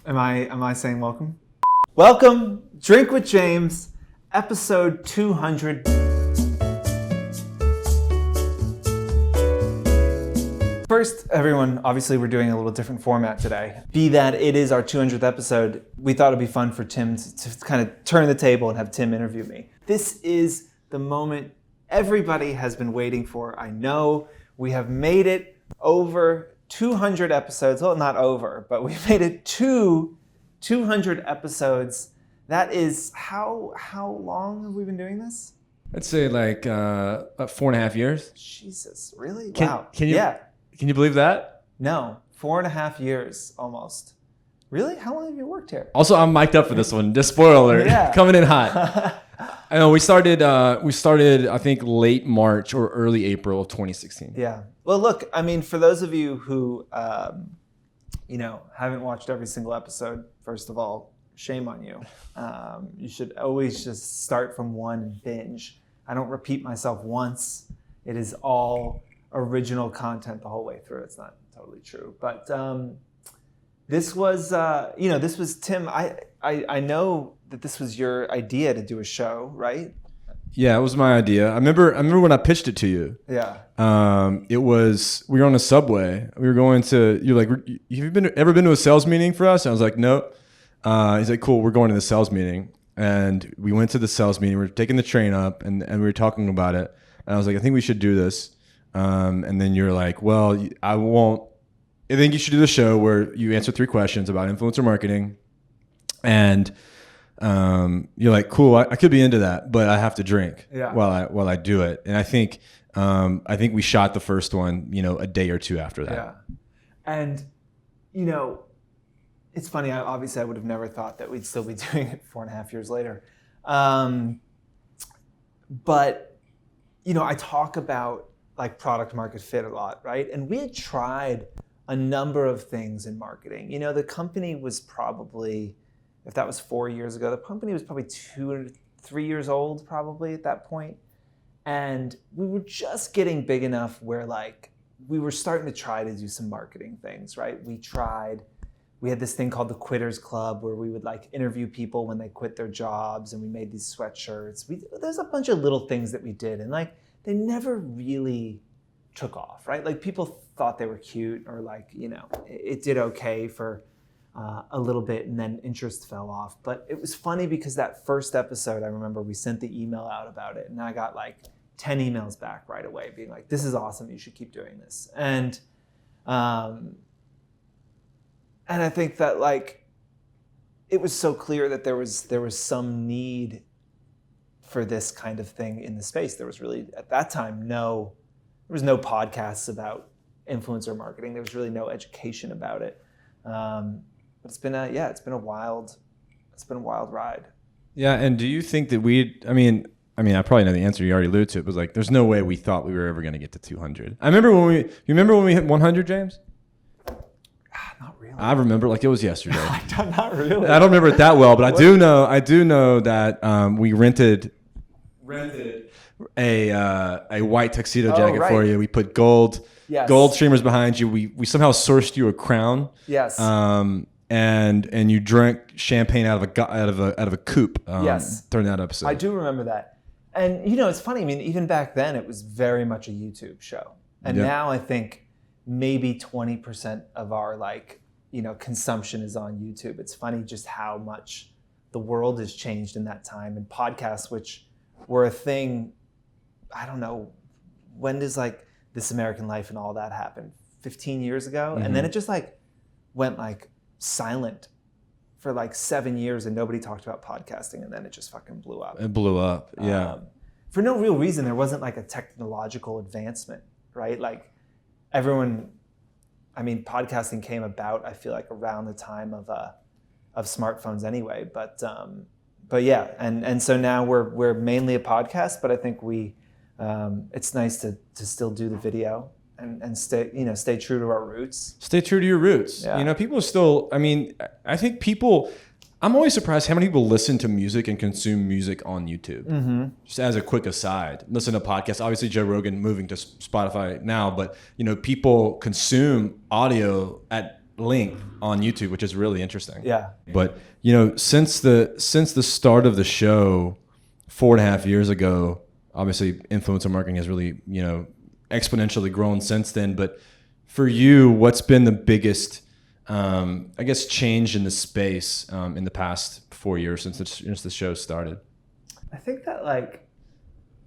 Am I saying welcome? Welcome, Drink with James, episode 200. First, everyone, obviously we're doing a little different format today. Be that it is our 200th episode, we thought it'd be fun for Tim to kind of turn the table and have Tim interview me. This is the moment everybody has been waiting for. I know we have made it over 200 episodes. Well, not over, but we've made it to 200 episodes. That is, how long have we been doing this? I'd say like 4.5 years. Jesus, really? Wow. Can you believe that? No, 4.5 years almost. Really? How long have you worked here? Also, I'm mic'd up for this one. Just spoiler alert. Yeah. Coming in hot. I know we started, I think, late March or early April of 2016. Yeah. Well, look, I mean, for those of you who, haven't watched every single episode, first of all, shame on you. You should always just start from one and binge. I don't repeat myself once. It is all original content the whole way through. It's not totally true. But this was Tim. I know that this was your idea to do a show, right? Yeah, it was my idea. I remember when I pitched it to you. Yeah. We were on a subway. We were going to. You're like, have you ever been to a sales meeting for us? And I was like, no. He's like, cool. We're going to the sales meeting, and we went to the sales meeting. We were taking the train up, and we were talking about it. And I was like, I think we should do this. And then you're like, well, I won't. I think you should do the show where you answer 3 questions about influencer marketing, and you're like, cool, I could be into that, but I have to drink while I do it. And I think we shot the first one, a day or 2 after that. Yeah, and it's funny. Obviously, I would have never thought that we'd still be doing it 4.5 years later. But I talk about like product market fit a lot, right? And we had tried a number of things in marketing. The company was probably, if that was 4 years ago, the company was probably 2 or 3 years old probably at that point. And we were just getting big enough where like we were starting to try to do some marketing things, right? We had this thing called the Quitters Club where we would like interview people when they quit their jobs, and we made these sweatshirts. There's a bunch of little things that we did, and like they never really took off, right? Like people thought they were cute, or like, it did okay for a little bit, and then interest fell off. But it was funny because that first episode, I remember we sent the email out about it, and I got like 10 emails back right away being like, this is awesome, you should keep doing this. And I think that like, it was so clear that there was some need for this kind of thing in the space. There was really, at that time, there was no podcasts about influencer marketing. There was really no education about it. But it's been a wild ride. Yeah. And do you think that I mean, I probably know the answer. You already alluded to it. But like, there's no way we thought we were ever going to get to 200. You remember when we hit 100, James? Not really. I remember like it was yesterday. Not really. I don't remember it that well, but I do know that we rented a white tuxedo jacket for you. We put gold streamers behind you. We somehow sourced you a crown. Yes. And you drank champagne out of a coupe. Yes. During that episode. I do remember that. And it's funny. I mean, even back then, it was very much a YouTube show, and now I think maybe 20% of our consumption is on YouTube. It's funny just how much the world has changed in that time, and podcasts, which were a thing. I don't know, when does like This American Life and all that happen? 15 years ago? Mm-hmm. And then it just like went like silent for like 7 years, and nobody talked about podcasting, and then it just fucking blew up. It blew up, yeah. For no real reason. There wasn't like a technological advancement, right? Like podcasting came about, I feel like, around the time of smartphones anyway. But yeah, and so now we're mainly a podcast, but I think it's nice to still do the video and stay true to our roots. Stay true to your roots. Yeah. People are still, I think I'm always surprised how many people listen to music and consume music on YouTube. Mm-hmm. Just as a quick aside, listen to podcasts. Obviously, Joe Rogan moving to Spotify now, but people consume audio at length on YouTube, which is really interesting. Yeah. But since the start of the show 4.5 years ago, obviously influencer marketing has really exponentially grown since then. But for you, what's been the biggest I guess change in the space in the past 4 years since the show started? I think that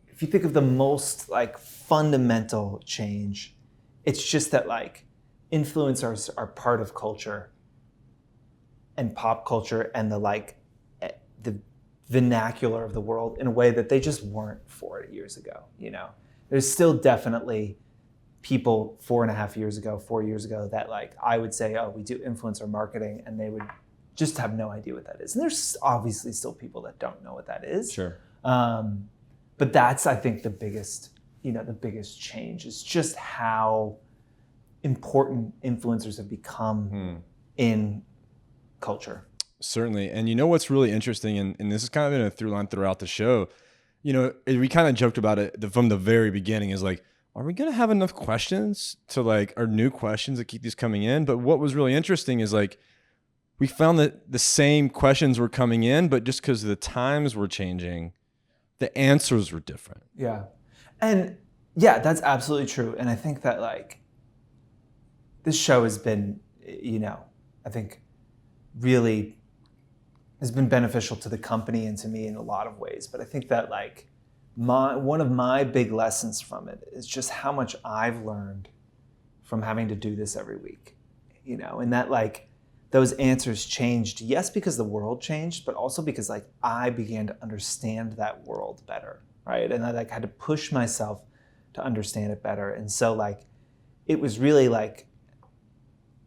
if you think of the most fundamental change, it's just that influencers are part of culture and pop culture and the vernacular of the world in a way that they just weren't 4 years ago. There's still definitely people 4.5 years ago, 4 years ago that I would say, oh, we do influencer marketing, and they would just have no idea what that is. And there's obviously still people that don't know what that is. Sure. But that's, I think, the biggest change is just how important influencers have become in culture. Certainly. And what's really interesting, and this is kind of been a through line throughout the show, we kind of joked about it from the very beginning, is are we going to have enough questions to or new questions that keep these coming in? But what was really interesting is we found that the same questions were coming in, but just because the times were changing, the answers were different. Yeah. And yeah, that's absolutely true. And I think that this show has been, I think really has been beneficial to the company and to me in a lot of ways. But I think that one of my big lessons from it is just how much I've learned from having to do this every week, and that those answers changed, yes, because the world changed, but also because I began to understand that world better, right? And I had to push myself to understand it better. And so it was really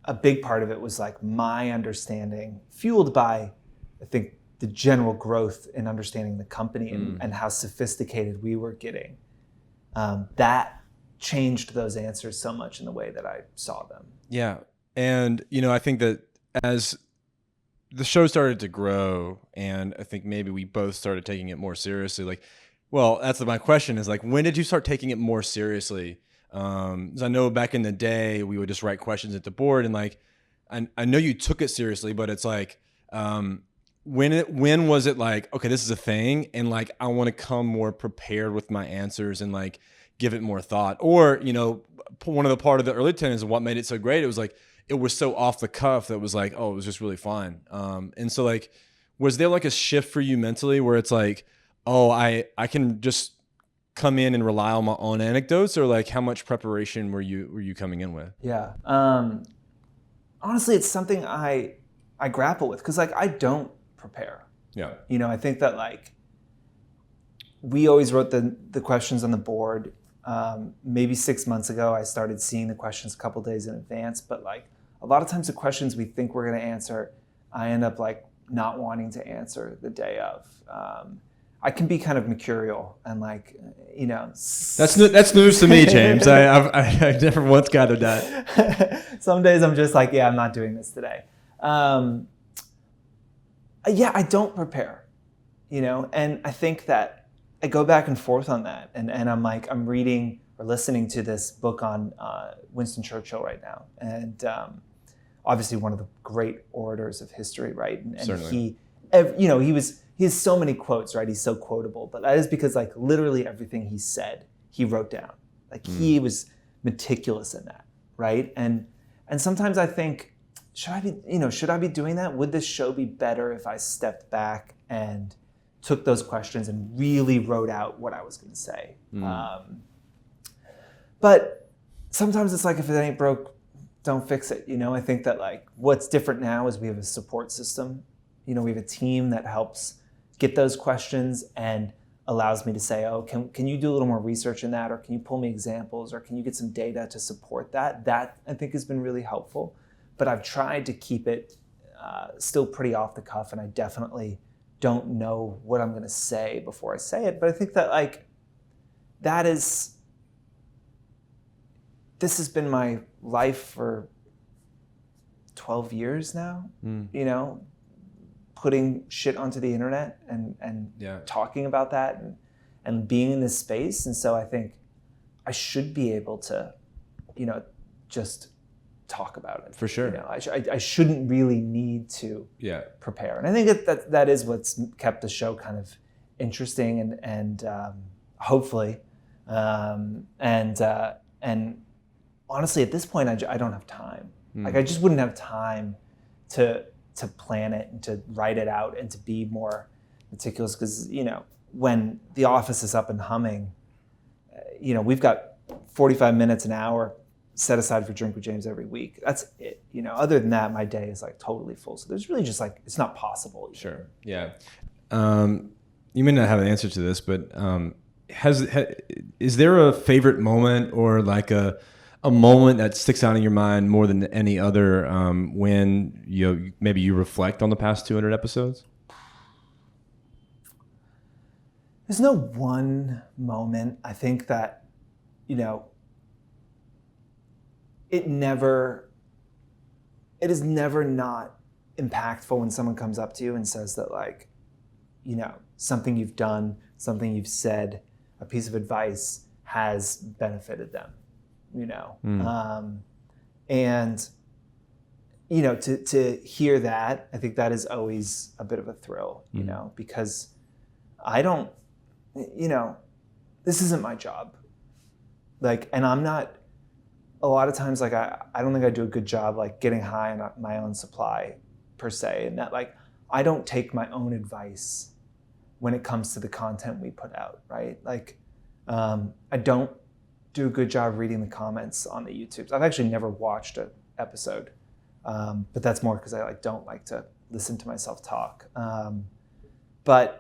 a big part of it was my understanding, fueled by, I think, the general growth in understanding the company and how sophisticated we were getting. That changed those answers so much in the way that I saw them. Yeah. And, I think that as the show started to grow, and I think maybe we both started taking it more seriously, that's my question is when did you start taking it more seriously? 'Cause I know back in the day we would just write questions at the board, and I know you took it seriously, but it's when was it okay, this is a thing, and I want to come more prepared with my answers and give it more thought? Or one of the part of the early tenets of what made it so great, it was it was so off the cuff that was oh, it was just really fun. And so was there a shift for you mentally where it's oh, I can just come in and rely on my own anecdotes, or how much preparation were you coming in with? Yeah. Honestly, it's something I grapple with because I don't prepare. Yeah. I think that we always wrote the questions on the board. Maybe 6 months ago, I started seeing the questions a couple days in advance, but a lot of times the questions we think we're going to answer, I end up not wanting to answer the day of. I can be kind of mercurial and That's news to me, James. I never once gathered that. Some days I'm just yeah, I'm not doing this today. Yeah, I don't prepare, and I think that I go back and forth on that, and I'm reading or listening to this book on Winston Churchill right now, and obviously one of the great orators of history, right? And Certainly. he has so many quotes, right? He's so quotable, but that is because literally everything he said, he wrote down. He was meticulous in that, right? And sometimes I think, should I be doing that? Would this show be better if I stepped back and took those questions and really wrote out what I was going to say? But sometimes it's if it ain't broke, don't fix it. I think that what's different now is we have a support system. We have a team that helps get those questions and allows me to say, oh, can you do a little more research in that? Or can you pull me examples? Or can you get some data to support that? That I think has been really helpful. But I've tried to keep it still pretty off the cuff, and I definitely don't know what I'm going to say before I say it. But I think that this has been my life for 12 years now, putting shit onto the internet and talking about that and being in this space. And so I think I should be able to, just talk about it. For sure. You know, I shouldn't really need to prepare. And I think that is what's kept the show kind of interesting and hopefully, and honestly, at this point, I don't have time. Like, I just wouldn't have time to plan it and to write it out and to be more meticulous, because, you know, when the office is up and humming, you know, we've got 45 minutes, an hour set aside for Drink with James every week. That's it. You know, other than that, my day is like totally full. So there's really just like, it's not possible. Either. Sure. Yeah. You may not have an answer to this, but is there a favorite moment or like a moment that sticks out in your mind more than any other when maybe you reflect on the past 200 episodes? There's no one moment. I think that, you know, it is never not impactful when someone comes up to you and says that, like, you know, something you've done, something you've said, a piece of advice has benefited them, you know. And, you know, to hear that, I think that is always a bit of a thrill, you know, because I don't, you know, this isn't my job. Like, and I'm not, a lot of times, like, I don't think I do a good job, like, getting high on my own supply per se. And that, like, I don't take my own advice when it comes to the content we put out, right? Like, I don't do a good job reading the comments on the YouTubes. I've actually never watched an episode, but that's more because I don't like to listen to myself talk. But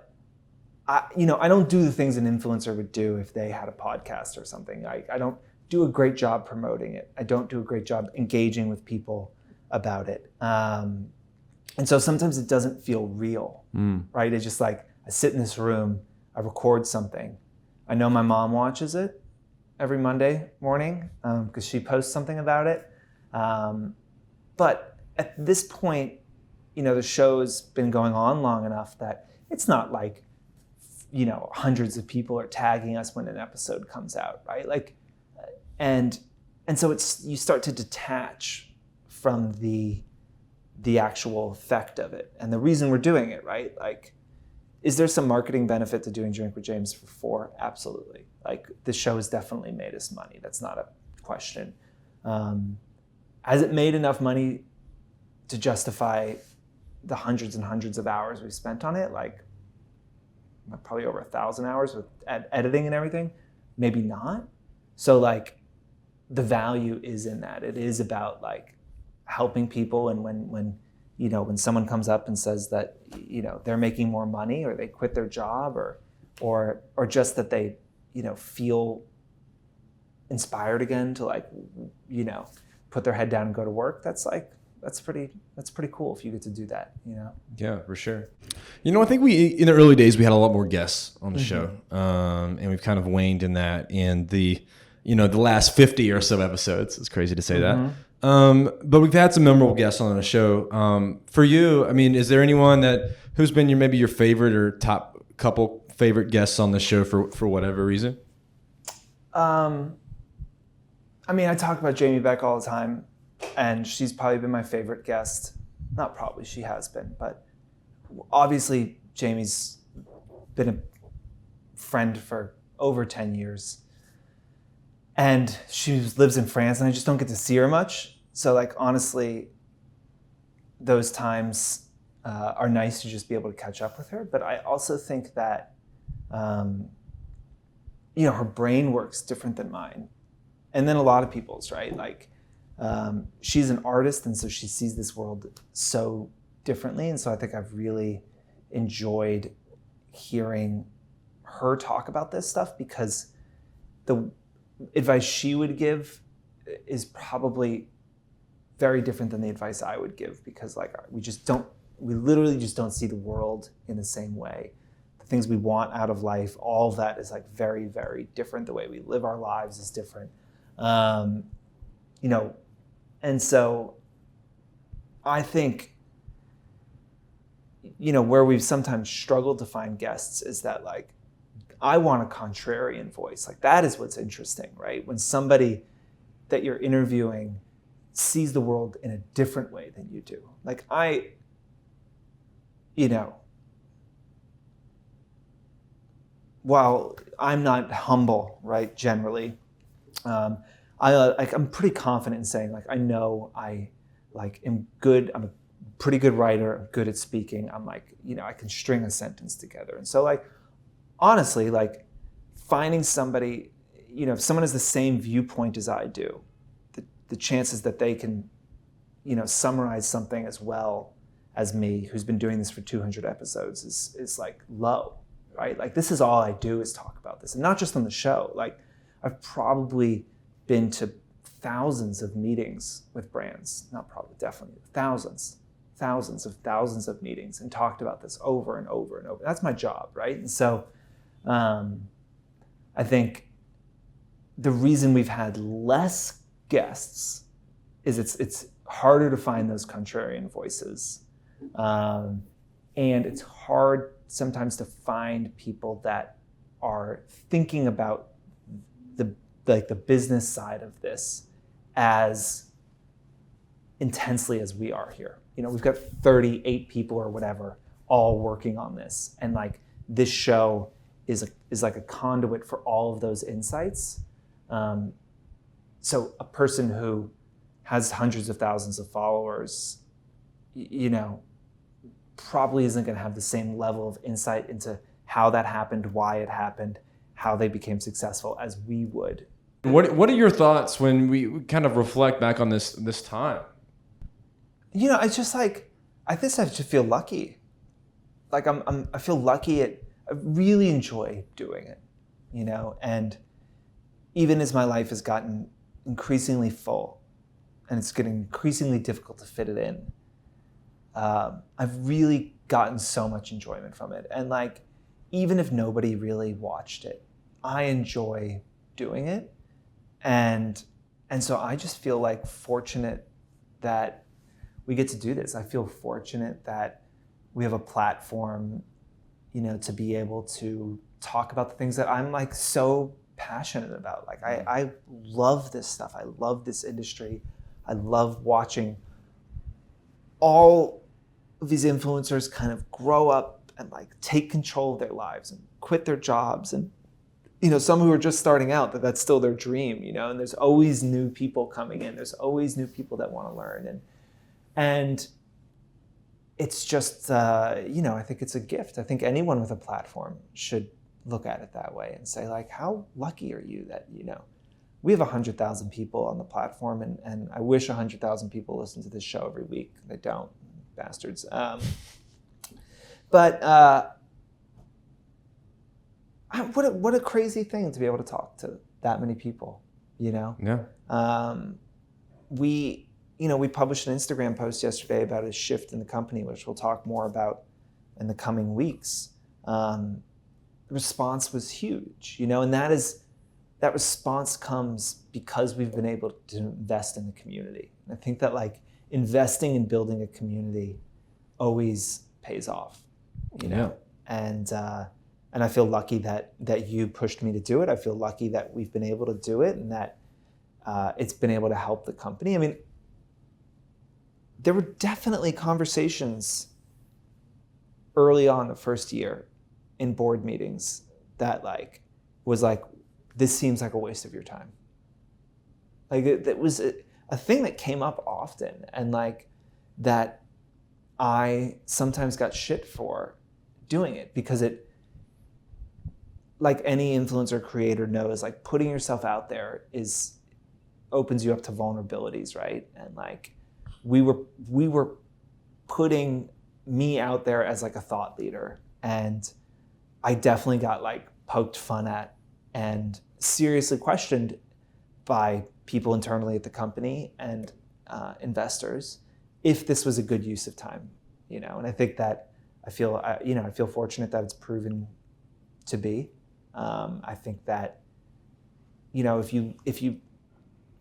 I don't do the things an influencer would do if they had a podcast or something. I don't do a great job promoting it. I don't do a great job engaging with people about it. And so sometimes it doesn't feel real, right? It's just like, I sit in this room, I record something. I know my mom watches it every Monday morning because she posts something about it. But at this point, you know, the show's been going on long enough that it's not like, you know, hundreds of people are tagging us when an episode comes out, right? Like, and so you start to detach from the actual effect of it and the reason we're doing it, right? Like, is there some marketing benefit to doing Drink with James for 4? Absolutely. Like, the show has definitely made us money. That's not a question. Has it made enough money to justify the hundreds and hundreds of hours we've spent on it? Like, probably over 1,000 hours with editing and everything? Maybe not. So, like, the value is in that. It is about, like, helping people, and when you know, when someone comes up and says that, you know, they're making more money, or they quit their job, or just that they, you know, feel inspired again to, like, you know, put their head down and go to work, that's pretty cool if you get to do that, you know? Yeah, for sure. You know, I think in the early days, we had a lot more guests on the show, and we've kind of waned in that in the last 50 or so episodes. It's crazy to say that. But we've had some memorable guests on the show. For you, I mean, is there anyone who's been maybe your favorite or top couple favorite guests on the show for whatever reason? I mean, I talk about Jamie Beck all the time, and she's probably been my favorite guest. Not probably, she has been, but obviously Jamie's been a friend for over 10 years. And she lives in France, and I just don't get to see her much. So, like, honestly, those times are nice to just be able to catch up with her. But I also think that, you know, her brain works different than mine. And then a lot of people's, right? Like, she's an artist, and so she sees this world so differently. And so I think I've really enjoyed hearing her talk about this stuff, because the advice she would give is probably very different than the advice I would give, because, like, we literally just don't see the world in the same way. The things we want out of life, all of that is, like, very, very different. The way we live our lives is different. You know, and so I think, you know, where we've sometimes struggled to find guests is that, like, I want a contrarian voice. Like, that is what's interesting, right? When somebody that you're interviewing sees the world in a different way than you do. Like while I'm not humble, right, generally, I'm pretty confident in saying, like, I know I am good. I'm a pretty good writer. I'm good at speaking. I'm like, I can string a sentence together. And so, like, honestly, like, finding somebody, if someone has the same viewpoint as I do, the chances that they can, summarize something as well as me, who's been doing this for 200 episodes, is like low, right? Like, this is all I do is talk about this, and not just on the show. Like, I've probably been to thousands of meetings with brands, not probably, definitely thousands of meetings, and talked about this over and over and over. That's my job, right? And so I think the reason we've had less guests is it's harder to find those contrarian voices. And it's hard sometimes to find people that are thinking about the business side of this as intensely as we are here. We've got 38 people or whatever all working on this, and like, this show is like a conduit for all of those insights. So a person who has hundreds of thousands of followers, probably isn't going to have the same level of insight into how that happened, why it happened, how they became successful as we would. What are your thoughts when we kind of reflect back on this time? It's just like, I just feel lucky. Like, I feel lucky I really enjoy doing it, and even as my life has gotten increasingly full and it's getting increasingly difficult to fit it in, I've really gotten so much enjoyment from it. And like, even if nobody really watched it, I enjoy doing it. And so I just feel like fortunate that we get to do this. I feel fortunate that we have a platform, to be able to talk about the things that I'm like so passionate about. Like, I love this stuff. I love this industry. I love watching all of these influencers kind of grow up and like take control of their lives and quit their jobs, and some who are just starting out, that's still their dream, and there's always new people coming in. There's always new people that want to learn, and it's just I think it's a gift. I think anyone with a platform should look at it that way and say, like, how lucky are you that we have 100,000 people on the platform, and I wish 100,000 people listen to this show every week. They don't, bastards. But what a crazy thing to be able to talk to that many people, Yeah. We published an Instagram post yesterday about a shift in the company, which we'll talk more about in the coming weeks. The response was huge, and that response comes because we've been able to invest in the community. And I think that, like, investing in building a community always pays off, Yeah. And I feel lucky that you pushed me to do it. I feel lucky that we've been able to do it, and that it's been able to help the company. I mean, there were definitely conversations early on the first year in board meetings that was like, this seems like a waste of your time. Like, it was a thing that came up often, and like, that I sometimes got shit for doing it, because it, like any influencer creator knows, like, putting yourself out there opens you up to vulnerabilities, right? And like, we were putting me out there as like a thought leader, and I definitely got like poked fun at and seriously questioned by people internally at the company and investors if this was a good use of time, And I think that I feel fortunate that it's proven to be. I think that, if you,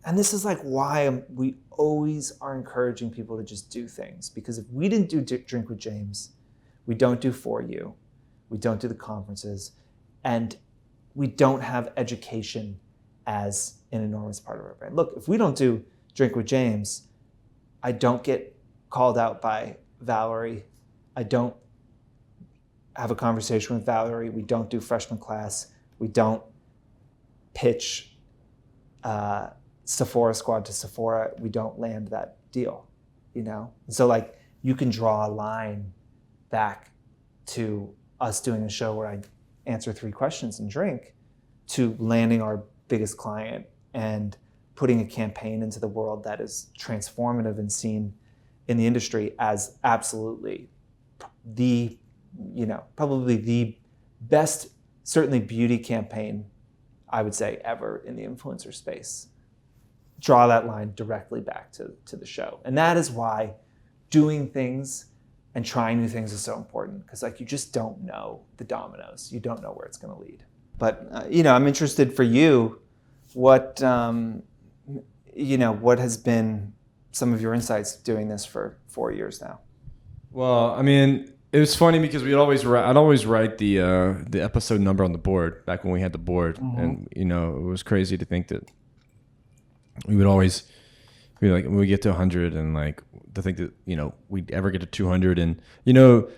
and this is like why we always are encouraging people to just do things, because if we didn't do Drink with James, we don't do For You, we don't do the conferences, and we don't have education as an enormous part of our brand. Look, if we don't do Drink with James, I don't get called out by Valerie. I don't have a conversation with Valerie. We don't do freshman class. We don't pitch Sephora Squad to Sephora. We don't land that deal, you know? So like you can draw a line back to us doing a show where I answer 3 questions and drink, to landing our biggest client and putting a campaign into the world that is transformative and seen in the industry as absolutely the, you know, probably the best, certainly beauty campaign, I would say, ever in the influencer space. Draw that line directly back to the show. And that is why doing things and trying new things is so important, because like you just don't know the dominoes. You don't know where it's going to lead. But you know, I'm interested for you, what you know, what has been some of your insights doing this for 4 years now? Well, I mean, it was funny because I'd always write the episode number on the board back when we had the board, and you know, it was crazy to think that we would always be like, when we get to 100, and like to think that, you know, we'd ever get to 200. And you know,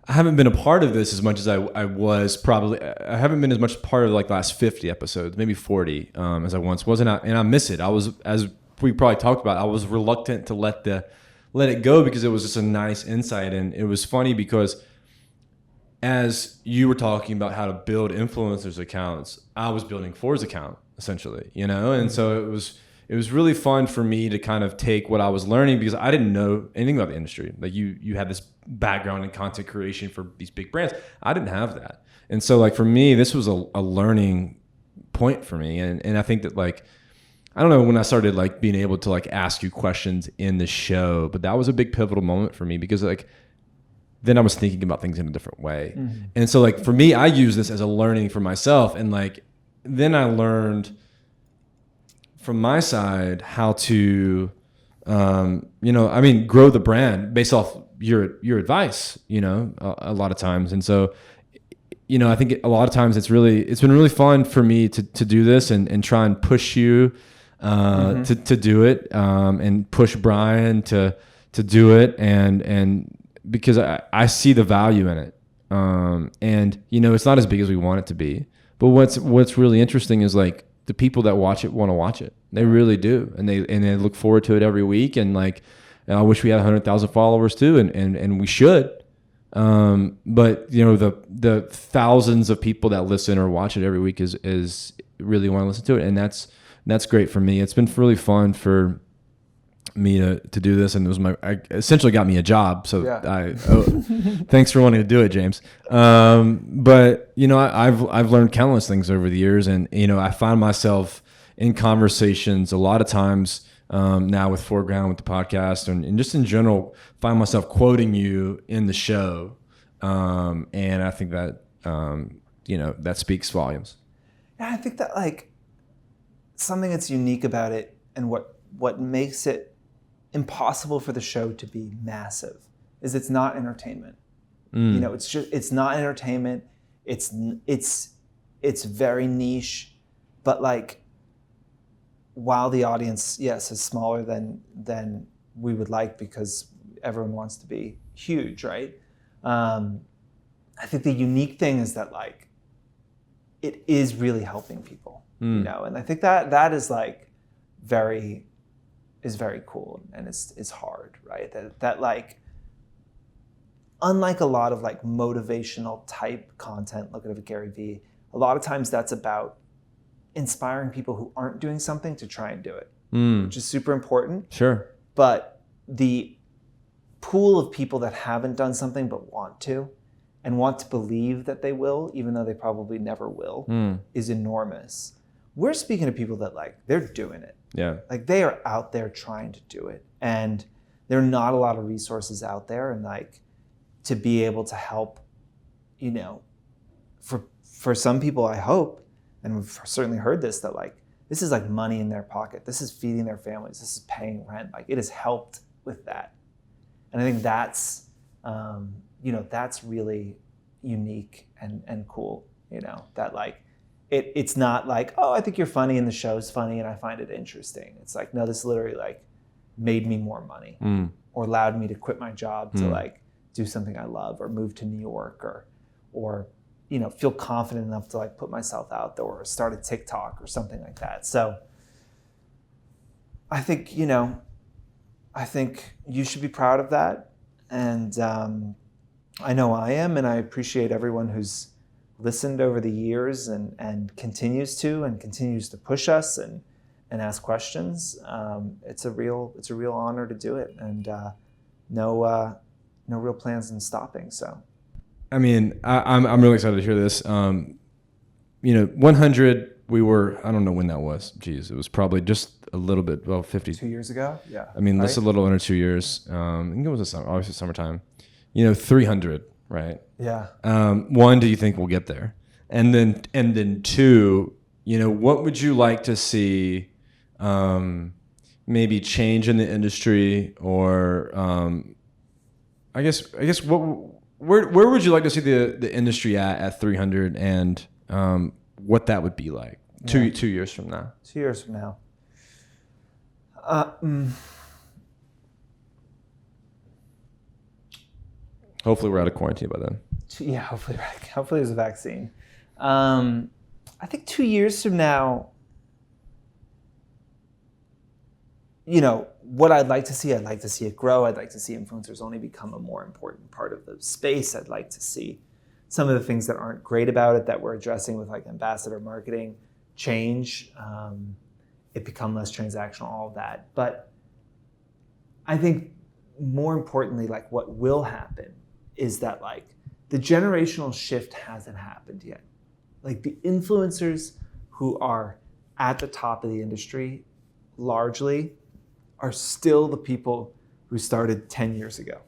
I haven't been a part of this as much as I was probably. I haven't been as much part of like the last 50 episodes, maybe 40, as I once was, and I miss it. I was, as we probably talked about, I was reluctant to let it go because it was just a nice insight. And it was funny because as you were talking about how to build influencers accounts, I was building For's account essentially, you know? And so it was really fun for me to kind of take what I was learning, because I didn't know anything about the industry. Like you had this background in content creation for these big brands. I didn't have that. And so like for me, this was a learning point for me. And I think that like, I don't know when I started like being able to like ask you questions in the show, but that was a big pivotal moment for me, because like then I was thinking about things in a different way. And so like for me, I use this as a learning for myself. And like, then I learned from my side how to, you know, I mean, grow the brand based off your advice, you know, a lot of times. And so, you know, I think a lot of times it's been really fun for me to do this and try and push you to do it, and push Brian to do it. And because I see the value in it. And you know, it's not as big as we want it to be, but what's really interesting is like the people that watch it want to watch it. They really do. And they look forward to it every week. And like, I wish we had 100,000 followers too. And we should. But you know, the thousands of people that listen or watch it every week is really want to listen to it. And that's great for me. It's been really fun for me to do this, and it was I essentially got me a job. So yeah. Thanks for wanting to do it, James. But you know, I've learned countless things over the years, and you know, I find myself in conversations a lot of times now with Foreground, with the podcast, and just in general, find myself quoting you in the show, and I think that you know, that speaks volumes. Yeah, I think that like something that's unique about it, and what makes it impossible for the show to be massive, is it's not entertainment. You know, it's not entertainment. It's very niche, but like, while the audience, yes, is smaller than we would like, because everyone wants to be huge, right? I think the unique thing is that like, it is really helping people, you know, and I think that is like very cool, and it's hard, right? That like, unlike a lot of like motivational type content, look at Gary Vee, a lot of times that's about inspiring people who aren't doing something to try and do it, which is super important. Sure. But the pool of people that haven't done something but want to, and want to believe that they will, even though they probably never will, is enormous. We're speaking to people that like, they're doing it. Yeah. Like they are out there trying to do it. And there are not a lot of resources out there. And like, to be able to help, you know, for some people, I hope, and we've certainly heard this, that like, this is like money in their pocket. This is feeding their families. This is paying rent. Like, it has helped with that. And I think that's, you know, that's really unique and cool, you know, that like, it's not like, oh, I think you're funny and the show's funny and I find it interesting. It's like, no, this literally like made me more money or allowed me to quit my job to like do something I love or move to New York or you know, feel confident enough to like put myself out there or start a TikTok or something like that. So I think, you know, I think you should be proud of that. And I know I am, and I appreciate everyone who's listened over the years and continues to push us and ask questions. It's a real honor to do it, and no real plans in stopping. So, I mean, I'm really excited to hear this. You know, 100. We were, I don't know when that was. Geez, it was probably just a little bit, well, 50. 2 years ago? Yeah. I mean, that's a little under 2 years. I think it was obviously summertime. You know, 300, right? Yeah. One, do you think we'll get there? And then two, you know, what would you like to see maybe change in the industry, or I guess where would you like to see the industry at 300, and what that would be like two years from now? 2 years from now. Hopefully we're out of quarantine by then. Yeah, hopefully there's a vaccine. I think 2 years from now, you know, what I'd like to see it grow. I'd like to see influencers only become a more important part of the space. I'd like to see some of the things that aren't great about it that we're addressing with like ambassador marketing change. It become less transactional, all of that. But I think more importantly, like what will happen is that like the generational shift hasn't happened yet. Like the influencers who are at the top of the industry largely are still the people who started 10 years ago,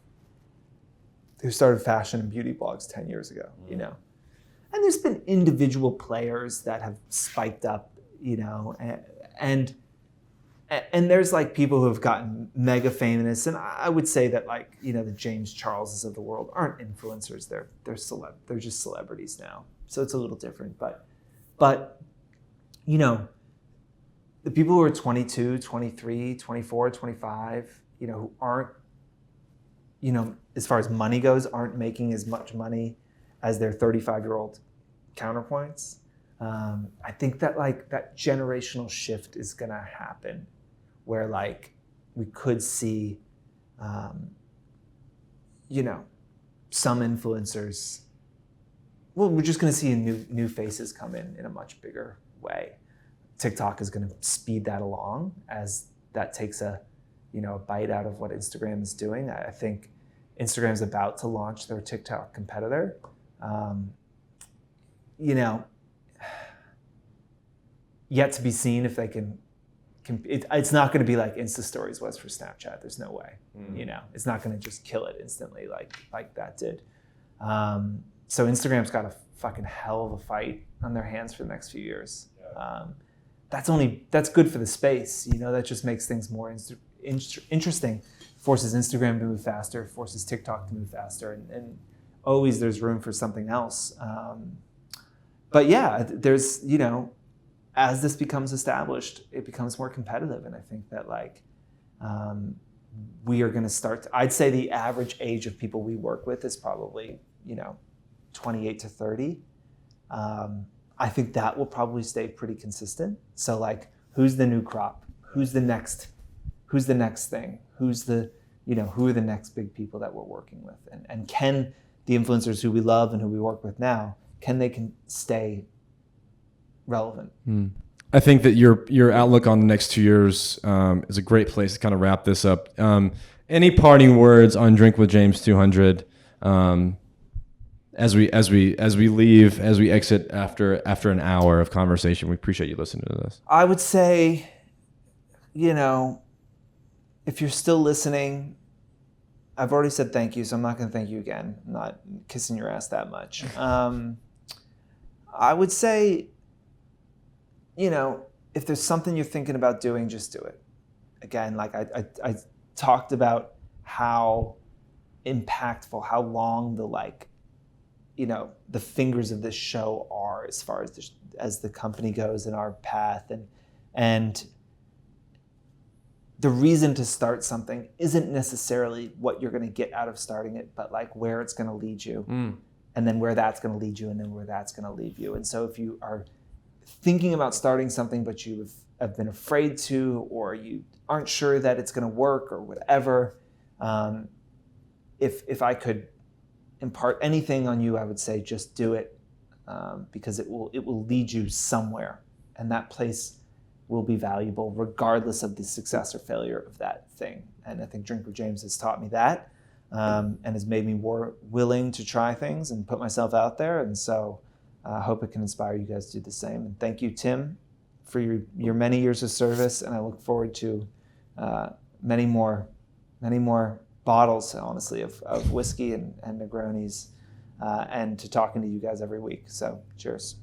who started fashion and beauty blogs 10 years ago, you know? And there's been individual players that have spiked up, you know, and there's like people who have gotten mega famous, and I would say that like, you know, the James Charleses of the world aren't influencers, they're just celebrities now. So it's a little different, but you know, the people who are 22, 23, 24, 25, you know, who aren't, you know, as far as money goes, aren't making as much money as their 35-year-old counterpoints. I think that like that generational shift is gonna happen, where like we could see, you know, some influencers. Well, we're just gonna see new faces come in a much bigger way. TikTok is gonna speed that along as that takes a bite out of what Instagram is doing. I think Instagram's about to launch their TikTok competitor. You know, yet to be seen if they can. It's not going to be like Insta Stories was for Snapchat. There's no way. You know, it's not going to just kill it instantly like that did. So Instagram's got a fucking hell of a fight on their hands for the next few years. Yeah. That's good for the space. You know, that just makes things more interesting. Forces Instagram to move faster. Forces TikTok to move faster, and always there's room for something else. But yeah, there's, you know, as this becomes established, it becomes more competitive, and I think that like we are going to start. I'd say the average age of people we work with is probably, you know, 28 to 30. I think that will probably stay pretty consistent. So like, who's the new crop? Who's the next thing? Who are the next big people that we're working with? And can the influencers who we love and who we work with now, can stay relevant? I think that your outlook on the next 2 years is a great place to kind of wrap this up. Any parting words on Drink with James 200 as we exit after an hour of conversation? We appreciate you listening to this. I would say, you know, if you're still listening, I've already said thank you, so I'm not going to thank you again. I'm not kissing your ass that much. I would say, you know, if there's something you're thinking about doing, just do it. Again, like I talked about how impactful, how long the like the fingers of this show are as far as the company goes and our path, and the reason to start something isn't necessarily what you're going to get out of starting it, but like where it's going to lead you, and then where that's going to lead you, and then where that's going to leave you. And so if you are thinking about starting something, but you have been afraid to, or you aren't sure that it's going to work or whatever, if I could impart anything on you, I would say just do it, because it will lead you somewhere, and that place will be valuable regardless of the success or failure of that thing. And I think Drink with James has taught me that, and has made me more willing to try things and put myself out there. And so I hope it can inspire you guys to do the same. And thank you, Tim, for your many years of service, and I look forward to many more bottles, honestly, of whiskey and Negronis, and to talking to you guys every week. So cheers.